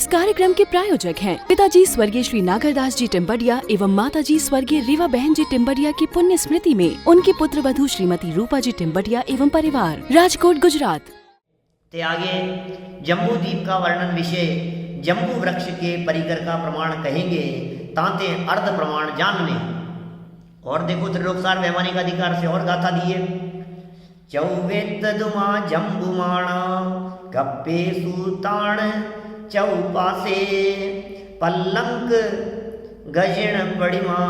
इस कार्यक्रम के प्रायोजक हैं पिताजी स्वर्गीय श्री नागरदास जी टिम्बडिया एवं माताजी स्वर्गीय रीवा बहन जी टिम्बडिया की पुण्य स्मृति में उनकी पुत्र वधू श्रीमती रूपा जी टिम्बडिया एवं परिवार, राजकोट, गुजरात। ते आगे जम्बू द्वीप का वर्णन विषय जम्बू वृक्ष के परिकर का प्रमाण कहेंगे, तांते अर्ध प्रमाण जान ले। और देखो त्रिलोकसार वैमानिक अधिकार से और गाथा दिए। चौवेत दुमा जम्बुमाणा गप्पे सूताण चौपासे पल्लंक गजिण पड़िमा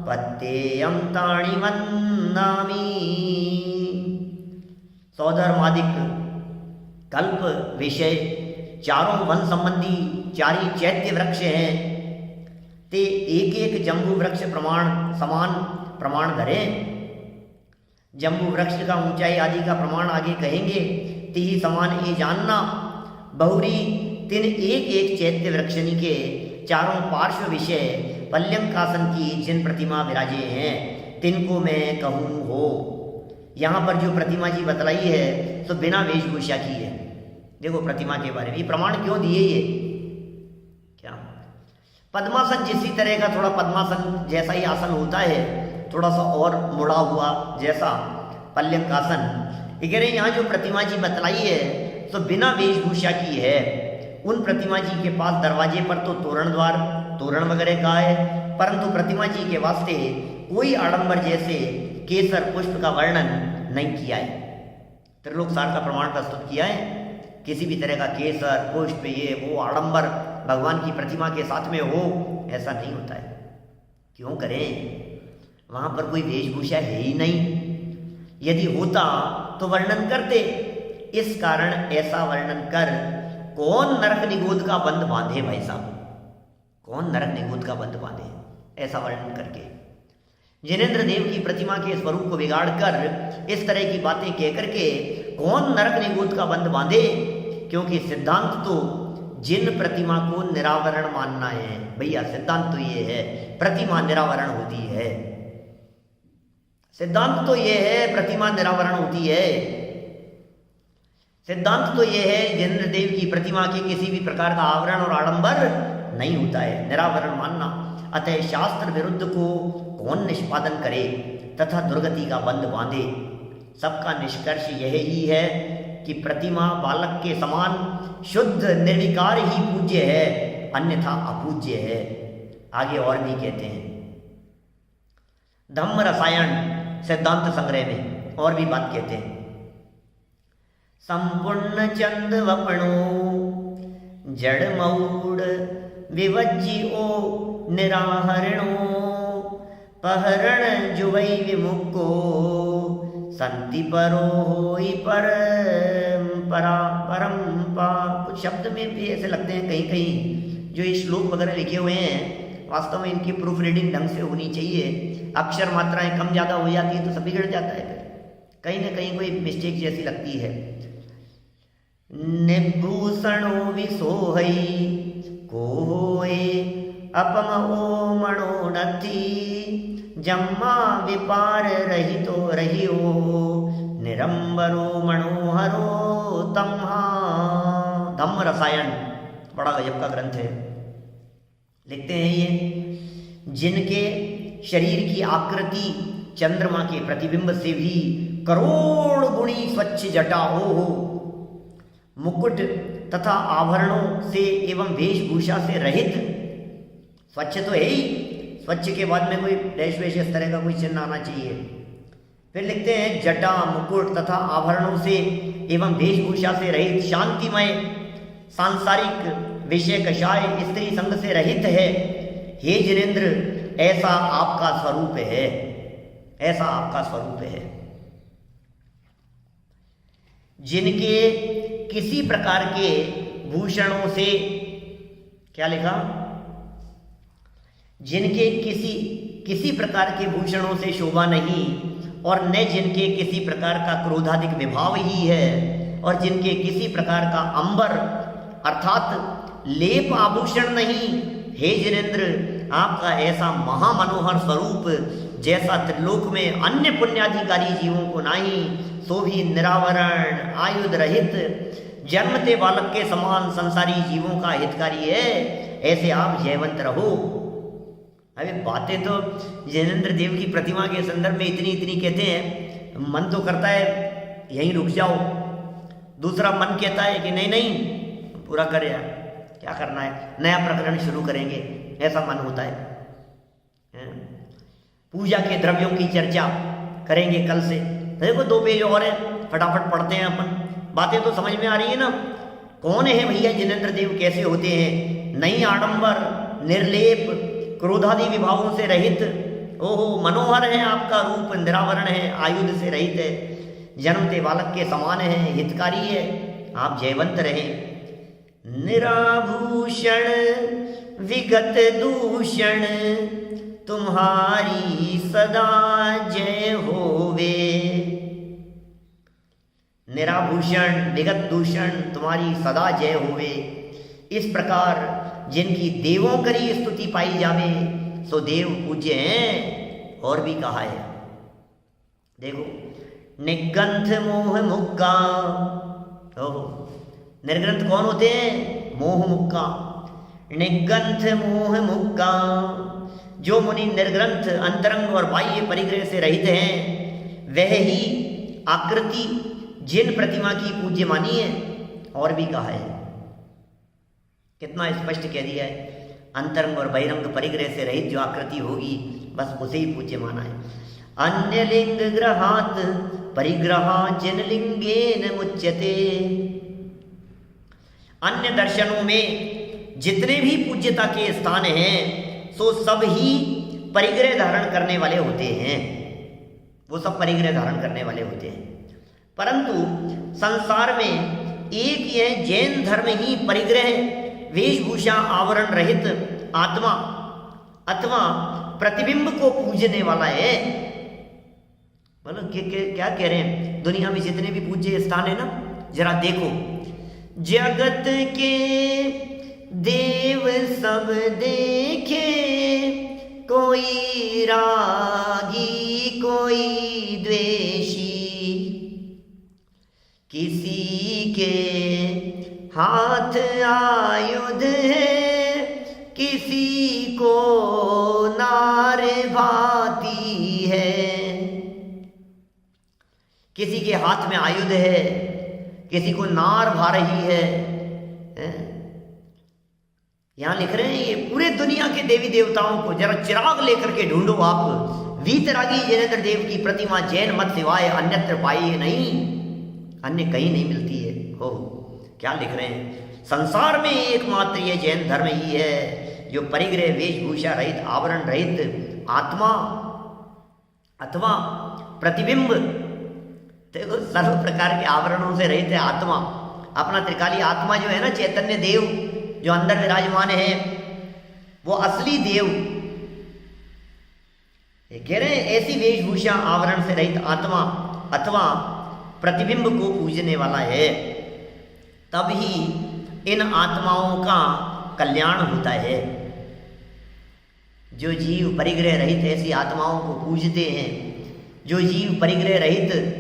पत्ते अमताणी वन्नामी। सौधर्मादिक कल्प विषय चारों वन संबंधी चारी चैत्य वृक्ष हैं, ते एक एक जम्बू वृक्ष प्रमाण समान प्रमाण धरे। जम्बू वृक्ष का ऊंचाई आदि का प्रमाण आगे कहेंगे। तिहि समान ये जानना बहुरी तिन एक एक चैत्य वृक्षनि के चारों पार्श्व विषय पल्यंकासन की जिन प्रतिमा विराजे हैं, तिनको मैं कहूँ हो। यहाँ पर जो प्रतिमा जी बतलाई है तो बिना वेशभूषा की है। देखो प्रतिमा के बारे में ये प्रमाण क्यों दिए, ये क्या पद्मासन जिसी तरह का थोड़ा पद्मासन जैसा ही आसन होता है, थोड़ा सा और मुड़ा हुआ जैसा पल्यंकासन। कह रहे यहाँ जो प्रतिमा जी बतलाई है तो बिना वेशभूषा की है। उन प्रतिमा जी के पास दरवाजे पर तो तोरण वगैरह का है, परंतु प्रतिमा जी के वास्ते कोई आडंबर जैसे केसर पुष्प का वर्णन नहीं किया है। त्रिलोकसार का प्रमाण प्रस्तुत किया है। किसी भी तरह का केसर पुष्प ये वो आडंबर भगवान की प्रतिमा के साथ में हो, ऐसा नहीं होता है। क्यों करें, वहां पर कोई वेशभूषा है ही नहीं। यदि होता तो वर्णन करते। इस कारण ऐसा वर्णन कर कौन नरक निगोद का बंध बांधे, भाई साहब, कौन नरक निगोद का बंध बांधे ऐसा वर्णन करके। जिनेंद्र देव की प्रतिमा के स्वरूप को बिगाड़ कर इस तरह की बातें कह करके कौन नरक निगोद का बंध बांधे, क्योंकि सिद्धांत तो जिन प्रतिमा को निरावरण मानना है भैया, सिद्धांत तो ये है प्रतिमा निरावरण होती है। सिद्धांत तो ये है प्रतिमा निरावरण होती है। सिद्धांत तो ये है जिनेंद्र देव की प्रतिमा के किसी भी प्रकार का आवरण और आडंबर नहीं होता है, निरावरण मानना। अतः शास्त्र विरुद्ध को कौन निष्पादन करे तथा दुर्गति का बंध बांधे। सबका निष्कर्ष यह ही है कि प्रतिमा बालक के समान शुद्ध निर्विकार ही पूज्य है, अन्यथा अपूज्य है। आगे और भी कहते हैं धम्म रसायन सिद्धांत संग्रह में और भी बात कहते हैं। संपूर्ण चंद वपणो जड़ मऊड विवज्जी ओ निराहरणो पहरण जुवई विमुक्को संति परो होई परंपा। कुछ शब्द में भी ऐसे लगते हैं कहीं कहीं जो ये श्लोक वगैरह लिखे हुए हैं, वास्तव में इनकी प्रूफ रीडिंग ढंग से होनी चाहिए। अक्षर मात्राएं कम ज़्यादा हो जाती है तो सब बिगड़ जाता है, फिर कहीं ना कहीं कोई मिस्टेक जैसी लगती है। निभूषणो विसोहई को होए अपम ओ मणो नथी जम्मा विपार रहितो रहियो निरंबरो मनोहरो तम्हा। धम्म रसायन बड़ा गजब का ग्रंथ है। लिखते हैं ये जिनके शरीर की आकृति चंद्रमा के प्रतिबिंब से भी करोड़ गुणी स्वच्छ जटा हो, मुकुट तथा आभरणों से एवं वेशभूषा से रहित, स्वच्छ तो है ही, स्वच्छ के बाद में कोई डैश वैश इस तरह का कोई चिन्ह आना चाहिए। फिर लिखते हैं जटा मुकुट तथा आभरणों से एवं वेशभूषा से रहित, शांतिमय, सांसारिक विषय कषाय स्त्री संग से रहित है। हे जिनेंद्र, ऐसा आपका स्वरूप है, ऐसा आपका स्वरूप है। जिनके किसी प्रकार के भूषणों से, क्या लिखा, जिनके किसी प्रकार के भूषणों से शोभा नहीं और न जिनके किसी प्रकार का क्रोधाधिक विभाव ही है, और जिनके किसी प्रकार का अंबर अर्थात लेप आभूषण नहीं। हे जिनेंद्र, आपका ऐसा महामनोहर स्वरूप जैसा त्रिलोक में अन्य पुण्याधिकारी जीवों को नहीं, सो भी निरावरण आयुध रहित जन्मते बालक के समान संसारी जीवों का हितकारी है, ऐसे आप जयवंत रहो। अभी बातें तो जैनेन्द्र देव की प्रतिमा के संदर्भ में इतनी इतनी कहते हैं, मन तो करता है यहीं रुक जाओ, दूसरा मन कहता है कि नहीं नहीं पूरा कर यार, क्या करना है, नया प्रकरण शुरू करेंगे, ऐसा मन होता है। पूजा के द्रव्यों की चर्चा करेंगे कल से, देखो 2 पेज और है, फटाफट पढ़ते हैं अपन। बातें तो समझ में आ रही है ना। कौन है भैया जिनेन्द्र देव, कैसे होते हैं? नई आडंबर, निर्लेप, क्रोधादि विभावों से रहित, ओहो मनोहर है आपका रूप, निरावरण है, आयुध से रहित है, जन्मते बालक के समान है, हितकारी है, आप जयवंत रहे। निराभूषण विगत दूषण तुम्हारी सदा जय होवे। निराभूषण विगत दूषण तुम्हारी सदा जय होवे। इस प्रकार जिनकी देवों करी स्तुति पाई जावे सो देव पूज्य हैं। और भी कहा है, देखो निगंथ मोह मुक्का। ओहो, निर्ग्रंथ कौन होते हैं? मोह मुक्का। निगंथ मोह मुक्का, जो मुनि निर्ग्रंथ अंतरंग और बाह्य परिग्रह से रहित हैं, वह ही आकृति जिन प्रतिमा की पूज्य मानी है। और भी कहा है, कितना स्पष्ट कह दिया है, अंतरंग और बहिरंग परिग्रह से रहित जो आकृति होगी बस उसे ही पूज्य माना है। अन्य लिंग ग्रहात परिग्रहा जिन लिंगेन मुच्यते। अन्य दर्शनों में जितने भी पूज्यता के स्थान हैं सो सब ही परिग्रह धारण करने वाले होते हैं, वो सब परिग्रह धारण करने वाले होते हैं। परंतु संसार में एक यह जैन धर्म ही परिग्रह वेशभूषा आवरण रहित आत्मा अथवा प्रतिबिंब को पूजने वाला है। मतलब क्या कह रहे हैं, दुनिया में जितने भी पूज्य स्थान है ना, जरा देखो, जगत के देव सब देखे, कोई रागी कोई द्वेषी, किसी के हाथ आयुध है, किसी को नार भाती है। किसी के हाथ में आयुध है, किसी को नार भा रही है। यहां लिख रहे हैं ये पूरे दुनिया के देवी देवताओं को जरा चिराग लेकर के ढूंढो आप, वीतरागी जैनेन्द्र देव की प्रतिमा जैन मत सिवाय अन्यत्र पाई नहीं, अन्य कहीं नहीं मिलती है। हो क्या लिख रहे हैं, संसार में एकमात्र ये जैन धर्म ही है जो परिग्रह वेशभूषा रहित आवरण रहित आत्मा अथवा प्रतिबिंब, देखो सर्व प्रकार के आवरणों से रहित है आत्मा। अपना त्रिकाली आत्मा जो है ना, चैतन्य देव जो अंदर विराजमान है, वो असली देव। ये कह रहे हैं ऐसी वेशभूषा आवरण से रहित आत्मा अथवा प्रतिबिंब को पूजने वाला है, तब ही इन आत्माओं का कल्याण होता है। जो जीव परिग्रह रहित ऐसी आत्माओं को पूजते हैं, जो जीव परिग्रह रहित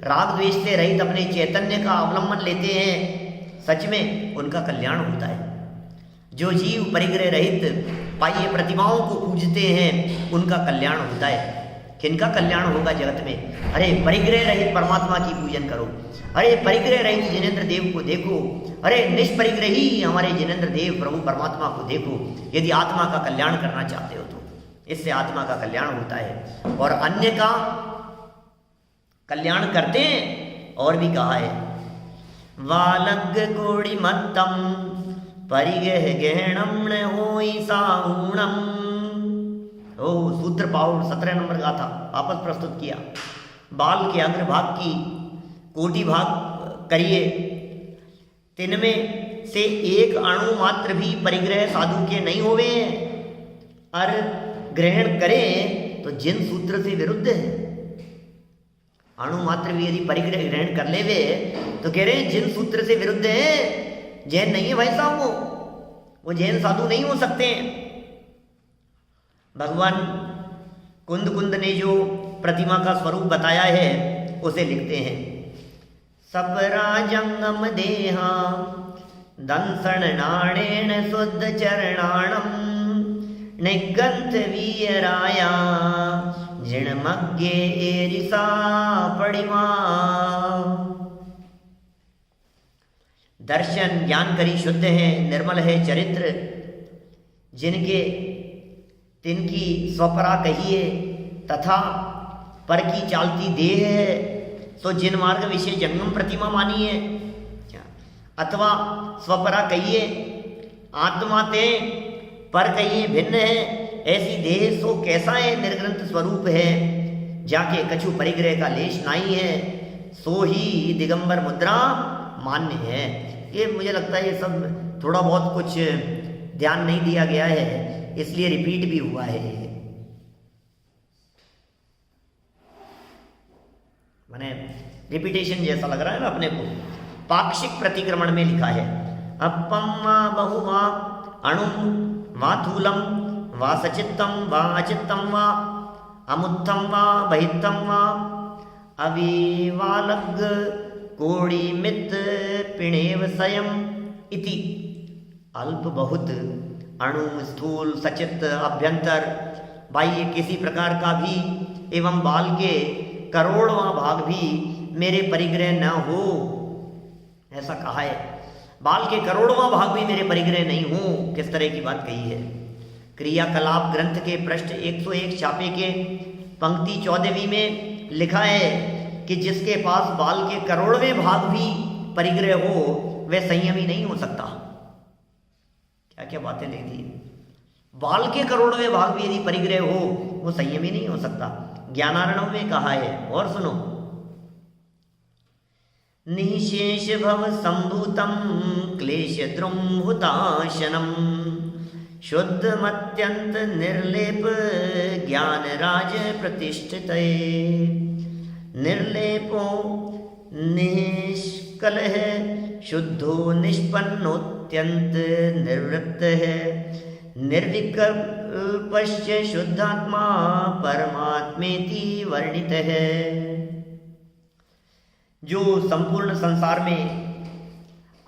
राग द्वेष से रहित अपने चैतन्य का अवलंबन लेते हैं, सच में उनका कल्याण होता है। जो जीव परिग्रह रहित बाह्य प्रतिमाओं को पूजते हैं, उनका कल्याण होता है। किनका कल्याण होगा जगत में? अरे परिग्रह रहित परमात्मा की पूजन करो, अरे परिग्रह रहित जिनेन्द्र देव को देखो, अरे निष्परिग्रही हमारे जिनेन्द्र देव प्रभु परमात्मा को देखो। यदि आत्मा का कल्याण करना चाहते हो तो इससे आत्मा का कल्याण होता है, और अन्य का कल्याण करते हैं। और भी कहा है, वालग्ग कोड़ि मत्तम परिगह गहणम न होई साऊणम। ओ सूत्र पाउड 17 नंबर का था, वापस प्रस्तुत किया। बाल के अग्रभाग की कोटि भाग करिए, तिनमें से एक अणु मात्र भी परिग्रह साधु के नहीं होवे, और ग्रहण करें तो जिन सूत्र से विरुद्ध है। अणु मात्र भी यदि परिग्रह ग्रहण कर लेवे तो कह रहे हैं जिन सूत्र से विरुद्ध है, जैन नहीं है भाई साहब, वो जैन साधु नहीं हो सकते। भगवान कुंद ने जो प्रतिमा का स्वरूप बताया है उसे लिखते हैं। सपरा जंगम देहा दंसण नाणेन शुद्ध चरणाणम निगंथ वीराया जिणमग्गे एरिसा पड़िमा। दर्शन ज्ञान करी शुद्ध है, निर्मल है चरित्र, जिनके तिनकी स्वपरा कहिए तथा पर की चालती देह है, सो जिन मार्ग विषय जंगम प्रतिमा मानी है, अथवा स्वपरा कहिए आत्मा ते पर कहिए भिन्न है, ऐसी देह सो कैसा है निर्ग्रंथ स्वरूप है, जाके कछु परिग्रह का लेश नहीं है, सो ही दिगंबर मुद्रा मान्य है। ये मुझे लगता है ये सब थोड़ा बहुत कुछ ध्यान नहीं दिया गया है, इसलिए रिपीट भी हुआ है। माने रिपीटेशन जैसा लग रहा है ना अपने को। पाक्षिक प्रतिक्रमण में लिखा है अपम वा बहुवा अणुम वा थूलम वा सचित्तम वा अचित्तम वा अमुत्थम वा बहित्थम वा अविवालग कोड़ी मित पिणेव स्वयं इति। अल्प बहुत, अणु, स्थूल, सचित, अभ्यंतर, बाह्य किसी प्रकार का भी एवं बाल के करोड़वां भाग भी मेरे परिग्रह न हो, ऐसा कहा है। बाल के करोड़वां भाग भी मेरे परिग्रह नहीं हो, किस तरह की बात कही है। क्रियाकलाप ग्रंथ के पृष्ठ 101 छापे के पंक्ति 14वीं में लिखा है कि जिसके पास बाल के करोड़वें भाग भी परिग्रह हो वह संयमी नहीं हो सकता। क्या क्या बातें लिख दी। बाल के करोड़वें भाग भी यदि परिग्रह हो वो संयमी नहीं हो सकता। ज्ञानार्णव में कहा है, और सुनो, निशेष भव संभूतम क्लेश द्रुमहुताशनम शुद्धमत्यंत निर्लेप ज्ञान राज प्रतिष्ठित निर्लेपो निष्कलह शुद्धो निष्पन्नोत्यंत निवृत्त है निर्विकल्पश्च शुद्धात्मा परमात्मेति वर्णित है। जो संपूर्ण संसार में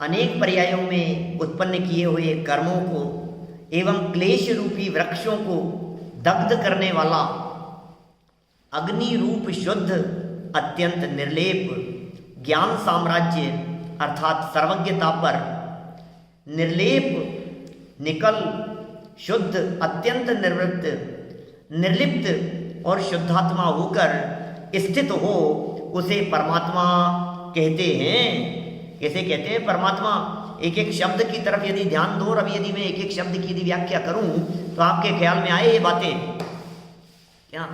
अनेक पर्यायों में उत्पन्न किए हुए कर्मों को एवं क्लेश रूपी वृक्षों को दग्ध करने वाला अग्नि रूप शुद्ध अत्यंत निर्लेप ज्ञान साम्राज्य अर्थात सर्वज्ञता पर निर्लेप निकल शुद्ध अत्यंत निवृत्त निर्लिप्त और शुद्धात्मा होकर स्थित हो उसे परमात्मा कहते हैं। कैसे कहते हैं परमात्मा? एक एक शब्द की तरफ यदि ध्यान दो, और अभी यदि मैं एक एक शब्द की यदि व्याख्या करूं तो आपके ख्याल में आए ये बातें। क्या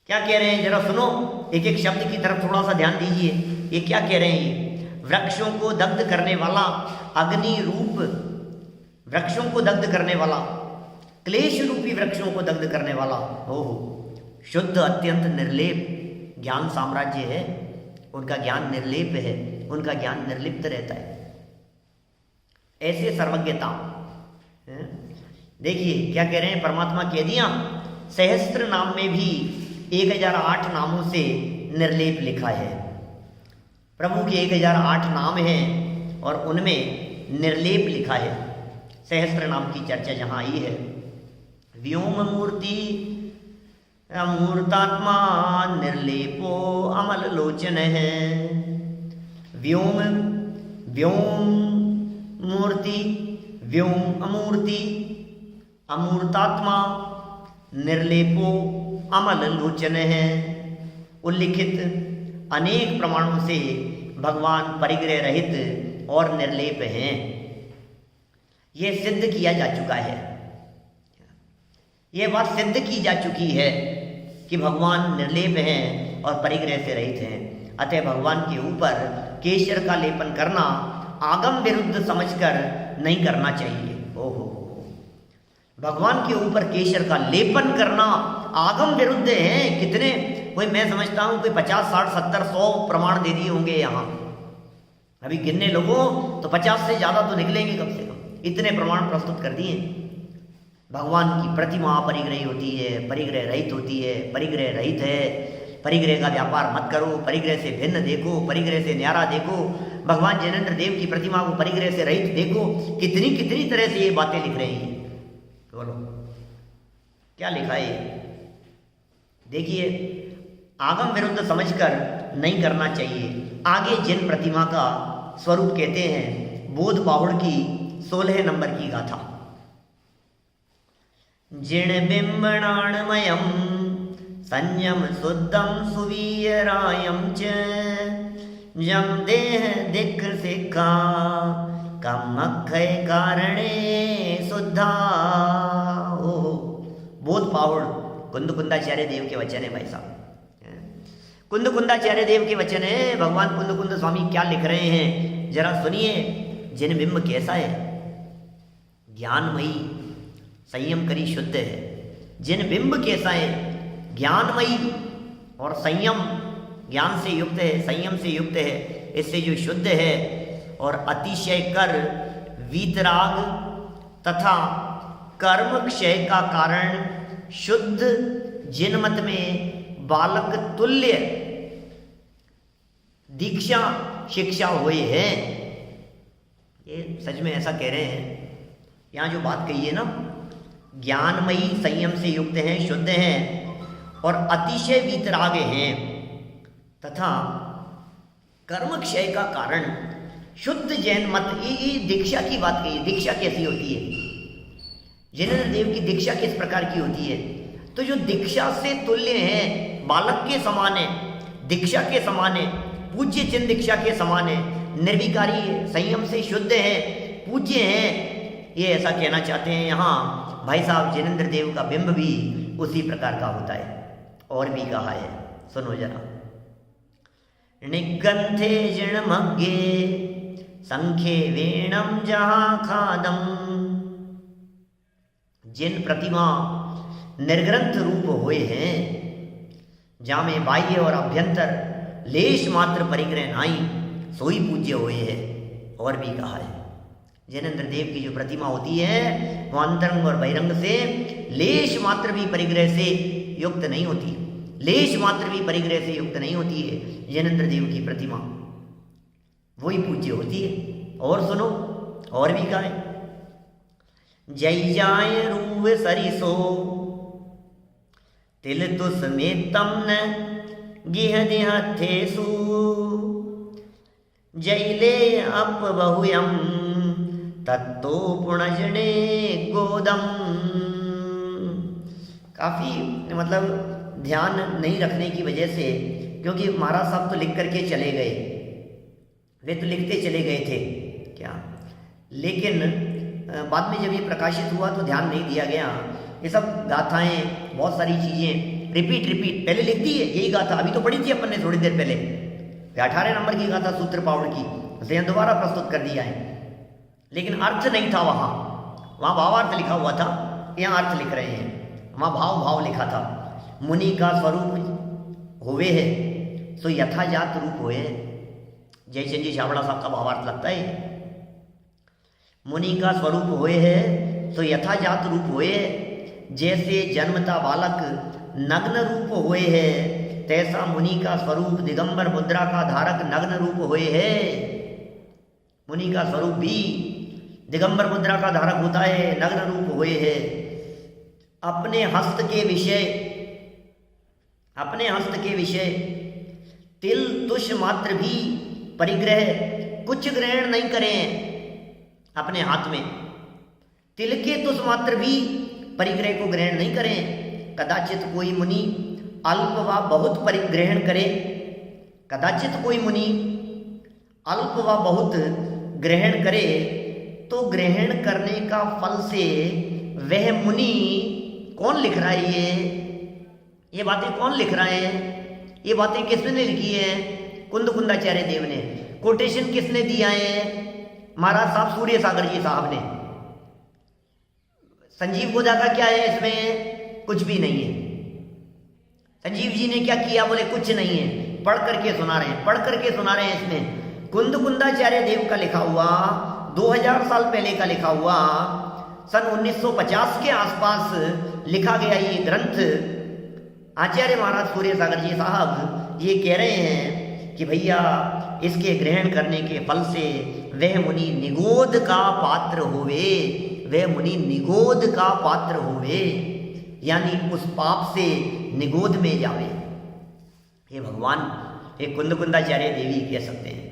क्या कह रहे हैं जरा सुनो, एक एक शब्द की तरफ थोड़ा सा ध्यान दीजिए। ये क्या कह रहे हैं? ये वृक्षों को दग्ध करने वाला अग्नि रूप, वृक्षों को दग्ध करने वाला, क्लेश रूपी वृक्षों को दग्ध करने वाला हो शुद्ध अत्यंत निर्लेप ज्ञान साम्राज्य है। उनका ज्ञान निर्लेप है, उनका ज्ञान निर्लिप्त रहता है। ऐसे सर्वज्ञता देखिए क्या कह रहे हैं परमात्मा कह दिया। सहस्त्र नाम में भी 1008 नामों से निर्लेप लिखा है। प्रभु के 1008 नाम हैं और उनमें निर्लेप लिखा है। सहस्त्र नाम की चर्चा जहाँ आई है। व्योम मूर्ति अमूर्तात्मा निर्लेपो अमल लोचन है। व्योम व्योम मूर्ति व्योम अमूर्ति अमूर्तात्मा निर्लेपो अमल लोचन है। उल्लिखित अनेक प्रमाणों से भगवान परिग्रह रहित और निर्लेप हैं। यह सिद्ध किया जा चुका है, यह बात सिद्ध की जा चुकी है कि भगवान निर्लेप हैं और परिग्रह से रहित हैं। अतः भगवान के ऊपर केशर का लेपन करना आगम विरुद्ध समझकर नहीं करना चाहिए। ओहो, भगवान के ऊपर केशर का लेपन करना आगम विरुद्ध है। कितने कोई मैं समझता हूँ कोई 50, 60, 70, 100 प्रमाण दे दिए होंगे यहाँ। अभी गिनने लगो तो 50 से ज़्यादा तो निकलेंगे कम से कम। इतने प्रमाण प्रस्तुत कर दिए। भगवान की प्रतिमा परिग्रही होती है, परिग्रह रहित होती है, परिग्रह रहित है। परिग्रह का व्यापार मत करो, परिग्रह से भिन्न देखो, परिग्रह से न्यारा देखो। भगवान जैनेन्द्र देव की प्रतिमा को परिग्रह से रहित देखो। कितनी कितनी तरह से ये बातें लिख रहे हैं। बोलो क्या लिखा है? देखिए, आगम विरुद्ध समझकर नहीं करना चाहिए। आगे जिन प्रतिमा का स्वरूप कहते हैं बोध बाहुड़ की 16 नंबर की गाथा। जिण बिंबणाणमयम संयम शुद्धम सुवीरायम च जम देह दिक् सिक्खा कम अक्षय कारणे शुद्धा। ओ बोध बाहुड़ कुंदकुंदाचार्य देव के वचन है भाई साहब। कुंदकुंदाचार्य देव के वचन है। भगवान कुंदकुंद स्वामी क्या लिख रहे हैं जरा सुनिए। जिन बिंब कैसा है? ज्ञानमयी संयम करी शुद्ध है। जिन बिंब कैसा है? ज्ञानमयी और संयम, ज्ञान से युक्त है, संयम से युक्त है, इससे जो शुद्ध है और अतिशय कर वीतराग तथा कर्म क्षय का कारण शुद्ध जिनमत में बालक तुल्य दीक्षा शिक्षा हुए हैं। ये सच में ऐसा कह रहे हैं। यहाँ जो बात कही है ना, ज्ञानमयी संयम से युक्त हैं, शुद्ध हैं और अतिशय वीतराग हैं तथा कर्म क्षय का कारण शुद्ध जैन मत। ये दीक्षा की बात कही। दीक्षा कैसी होती है? जैनेन्द्र देव की दीक्षा किस प्रकार की होती है? तो जो दीक्षा से तुल्य है, बालक के समान है, दीक्षा के समान है, पूज्य चिन्ह दीक्षा के समान है, निर्विकारी है, संयम से शुद्ध है, पूज्य है, ये ऐसा कहना चाहते हैं यहाँ भाई साहब। जैनेन्द्र देव का बिंब भी उसी प्रकार का होता है। और भी कहा है, सुनो जरा। निगंथे जिणमग्गे संख्ये वेणम जहाँ खादम। जिन प्रतिमा निर्ग्रंथ रूप हुए हैं, जामे बाह्य और अभ्यंतर लेश मात्र परिग्रह नाई, सोई पूज्य हुए है। और भी कहा है, जैनेन्द्र देव की जो प्रतिमा होती है वह अंतरंग और बहिरंग से लेश मात्र भी परिग्रह से युक्त नहीं होती, लेश मात्र भी परिग्रह से युक्त नहीं होती है। जैनेन्द्र देव की प्रतिमा वही पूज्य होती है। और सुनो, और भी कहा है। जय जाय रूव सरिसो तिल तुस में तम न गिह दिह थेसु जैले अप बहुयम तत्तो पुणजने गोदम। काफ़ी मतलब ध्यान नहीं रखने की वजह से, क्योंकि महाराज साहब तो लिख करके चले गए, वे तो लिखते चले गए थे क्या, लेकिन बाद में जब ये प्रकाशित हुआ तो ध्यान नहीं दिया गया। ये सब गाथाएं, बहुत सारी चीज़ें रिपीट पहले लिख दी है। यही गाथा अभी तो पढ़ी थी अपन ने थोड़ी देर पहले, 18 नंबर की गाथा सूत्र पाउड़ की, उसे यहाँ दोबारा प्रस्तुत कर दिया है। लेकिन अर्थ नहीं था वहाँ भावार्थ लिखा हुआ था, यहाँ अर्थ लिख रहे हैं। वहाँ भाव लिखा था। मुनि का स्वरूप होवे है सो यथाजात रूप होए। जयचंद जी छाबड़ा साहब का भावार्थ लगता है। मुनि का स्वरूप होए है तो यथाजात रूप होए। जैसे जन्मता बालक नग्न रूप होए है, तैसा मुनि का स्वरूप दिगंबर मुद्रा का धारक नग्न रूप होए है। मुनि का स्वरूप भी दिगंबर मुद्रा का धारक होता है, नग्न रूप होए है। अपने हस्त के विषय तिल तुष मात्र भी परिग्रह कुछ ग्रहण नहीं करें। अपने हाथ में तिल के तुष मात्र भी परिग्रह को ग्रहण नहीं करें। कदाचित कोई मुनि अल्प व बहुत परिग्रहण करे, कदाचित कोई मुनि अल्प व बहुत ग्रहण करे, तो ग्रहण करने का फल से वह मुनि कौन लिख रहा है? ये बातें कौन लिख रहा है? ये बातें किसने लिखी है? कुंदकुंदाचार्य देव ने। कोटेशन किसने दिया है? महाराज साहब सूर्य सागर जी साहब ने। संजीव गोदा का क्या है इसमें? कुछ भी नहीं है। संजीव जी ने क्या किया? बोले कुछ नहीं है, पढ़ करके सुना रहे हैं इसमें। कुंदकुंदाचार्य देव का लिखा हुआ 2000 साल पहले का लिखा हुआ सन 1950 के आसपास लिखा गया ये ग्रंथ, आचार्य महाराज सूर्य सागर जी साहब ये कह रहे हैं कि भैया इसके ग्रहण करने के फल से वह मुनि निगोद का पात्र होवे, वह मुनि निगोद का पात्र होवे, यानी उस पाप से निगोद में जावे। हे भगवान, हे कुंदकुंदाचार्य देवी कह सकते हैं,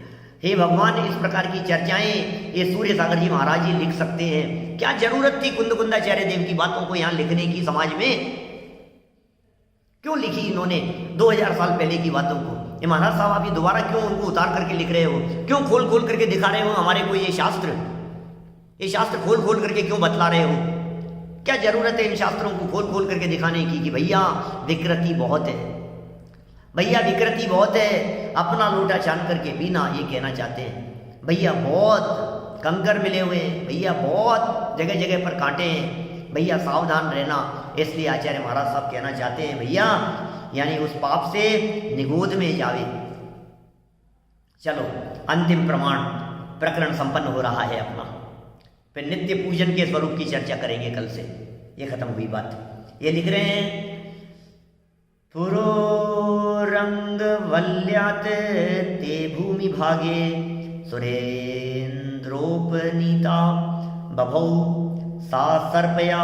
हे भगवान, इस प्रकार की चर्चाएं ये सूर्य सागर जी महाराज जी लिख सकते हैं। क्या जरूरत थी कुंदकुंदाचार्य देव की बातों को यहाँ लिखने की? समाज में क्यों लिखी इन्होंने 2000 साल पहले की बातों को? ये महाराज साहब आप ये दोबारा क्यों उनको उतार करके लिख रहे हो? क्यों खोल खोल करके दिखा रहे हो हमारे को ये शास्त्र खोल खोल करके क्यों बतला रहे हो? क्या जरूरत है इन शास्त्रों को खोल खोल करके दिखाने की कि भैया विकृति बहुत है, भैया विकृति बहुत है, अपना लोटा छान करके पीना, ये कहना चाहते हैं। भैया बहुत कंकर मिले हुए हैं, भैया बहुत जगह जगह पर कांटे हैं, भैया सावधान रहना। इसलिए आचार्य महाराज साहब कहना चाहते हैं भैया, यानी उस पाप से निगोद में जावे। चलो अंतिम प्रमाण प्रकरण संपन्न हो रहा है अपना, फिर नित्य पूजन के स्वरूप की चर्चा करेंगे कल से। ये खत्म हुई बात। ये लिख रहे हैं, पुरोरंग वल्यात ते भूमि भागे सुरेन्द्रोपनीता बभौ सा सर्पया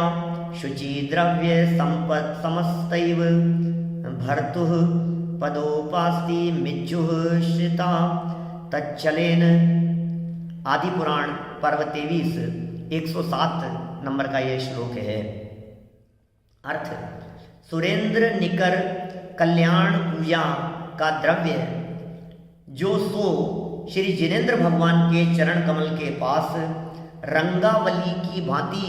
शुचि द्रव्य संपत् समस्तैव भर्तुः पदोपास्ति मिज्जुः श्रिता तच्चलेन। आदि पुराण पर्व 23 107 नंबर का यह श्लोक है। अर्थ, सुरेंद्र निकर कल्याण पूजा का द्रव्य जो सो श्री जिनेन्द्र भगवान के चरण कमल के पास रंगावली की भांति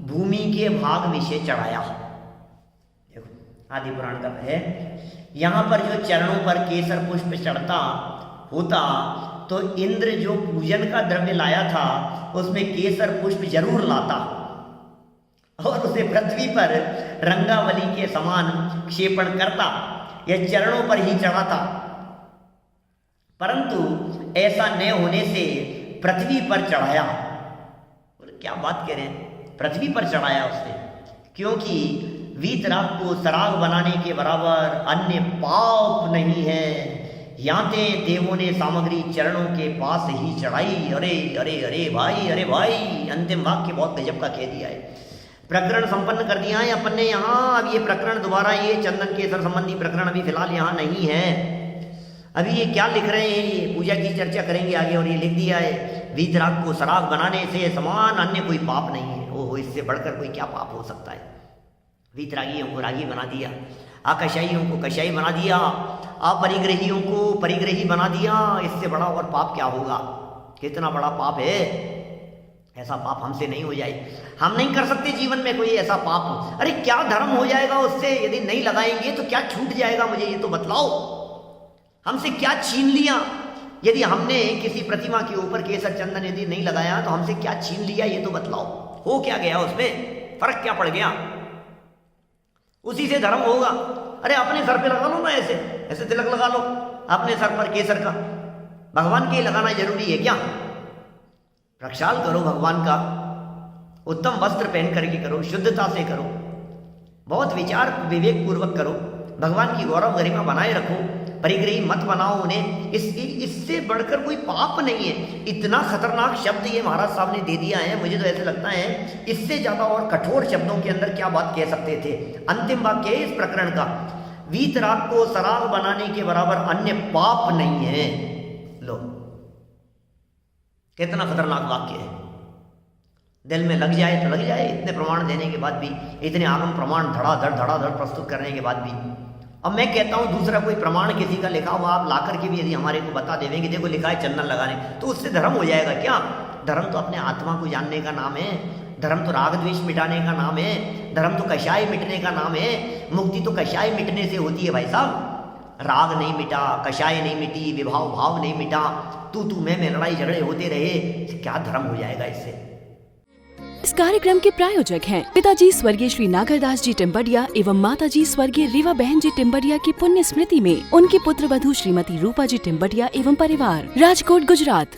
भूमि के भाग में से चढ़ाया। देखो आदि पुराण का है, यहाँ पर जो चरणों पर केसर पुष्प चढ़ता होता तो इंद्र जो पूजन का द्रव्य लाया था उसमें केसर पुष्प जरूर लाता और उसे पृथ्वी पर रंगावली के समान क्षेपण करता, यह चरणों पर ही चढ़ाता। परंतु ऐसा न होने से पृथ्वी पर चढ़ाया। क्या बात कह रहे हैं, पृथ्वी पर चढ़ाया उसने, क्योंकि वीतराग को सराग बनाने के बराबर अन्य पाप नहीं है। याते देवों ने सामग्री चरणों के पास ही चढ़ाई। अरे अरे अरे भाई, अरे भाई, अंतिम वाक्य बहुत गजब का कह दिया है। प्रकरण संपन्न कर दिया है अपन ने यहाँ। अब ये प्रकरण दोबारा, ये चंदन केसर संबंधी प्रकरण अभी फिलहाल यहाँ नहीं है। अभी ये क्या लिख रहे हैं, ये पूजा की चर्चा करेंगे आगे। और ये लिख दिया है, वीतराग को सराग बनाने से समान अन्य कोई पाप नहीं है। ओहो, इससे बढ़कर कोई क्या पाप हो सकता है? वीतरागियों को रागी बना दिया, आकाशाइयों को कशाई बना दिया, अपरिग्रहियों को परिग्रही बना दिया। इससे बड़ा और पाप क्या होगा? कितना बड़ा पाप है। ऐसा पाप हमसे नहीं हो जाए, हम नहीं कर सकते जीवन में कोई ऐसा पाप। अरे क्या धर्म हो जाएगा उससे? यदि नहीं लगाएंगे तो क्या छूट जाएगा, मुझे ये तो बतलाओ। हमसे क्या छीन लिया? यदि हमने किसी प्रतिमा के ऊपर केसर चंदन यदि नहीं लगाया तो हमसे क्या छीन लिया, ये तो बतलाओ। हो क्या गया उसमें? फर्क क्या पड़ गया? उसी से धर्म होगा। अरे अपने सर पे लगा लो ना, ऐसे ऐसे तिलक लगा लो अपने सर पर केसर का। भगवान के लगाना जरूरी है क्या? प्रक्षाल करो भगवान का, उत्तम वस्त्र पहन करके करो, शुद्धता से करो, बहुत विचार विवेक पूर्वक करो, भगवान की गौरव गरिमा बनाए रखो, परिग्रही मत बनाओ उन्हें। इससे बढ़कर कोई पाप नहीं है। इतना खतरनाक शब्द ये महाराज साहब ने दे दिया है, मुझे तो ऐसे लगता है इससे ज्यादा और कठोर शब्दों के अंदर क्या बात कह सकते थे। अंतिम वाक्य है इस प्रकरण का, वीतराग को सराग बनाने के बराबर अन्य पाप नहीं है। लो कितना खतरनाक वाक्य है। दिल में लग जाए तो लग जाए। इतने प्रमाण देने के बाद भी, इतने आगम प्रमाण धड़ाधड़ प्रस्तुत करने के बाद भी। अब मैं कहता हूं दूसरा कोई प्रमाण किसी का लिखा हुआ आप ला करके भी यदि हमारे को बता देंगे, देखो लिखा है चंदन लगाने, तो उससे धर्म हो जाएगा क्या? धर्म तो अपने आत्मा को जानने का नाम है, धर्म तो राग द्वेष मिटाने का नाम है, धर्म तो कषाय मिटने का नाम है। मुक्ति तो कषाय मिटने से होती है भाई साहब। राग नहीं मिटा, कषाय नहीं मिटी, विभाव भाव नहीं मिटा, तू मैं लड़ाई झगड़े होते रहे, क्या धर्म हो जाएगा इससे? इस कार्यक्रम के प्रायोजक हैं पिताजी स्वर्गीय श्री नागरदास जी टिम्बडिया एवं माताजी स्वर्गीय रीवा बहन जी टिम्बडिया की पुण्य स्मृति में उनकी पुत्र वधू श्रीमती रूपा जी टिम्बडिया एवं परिवार, राजकोट गुजरात।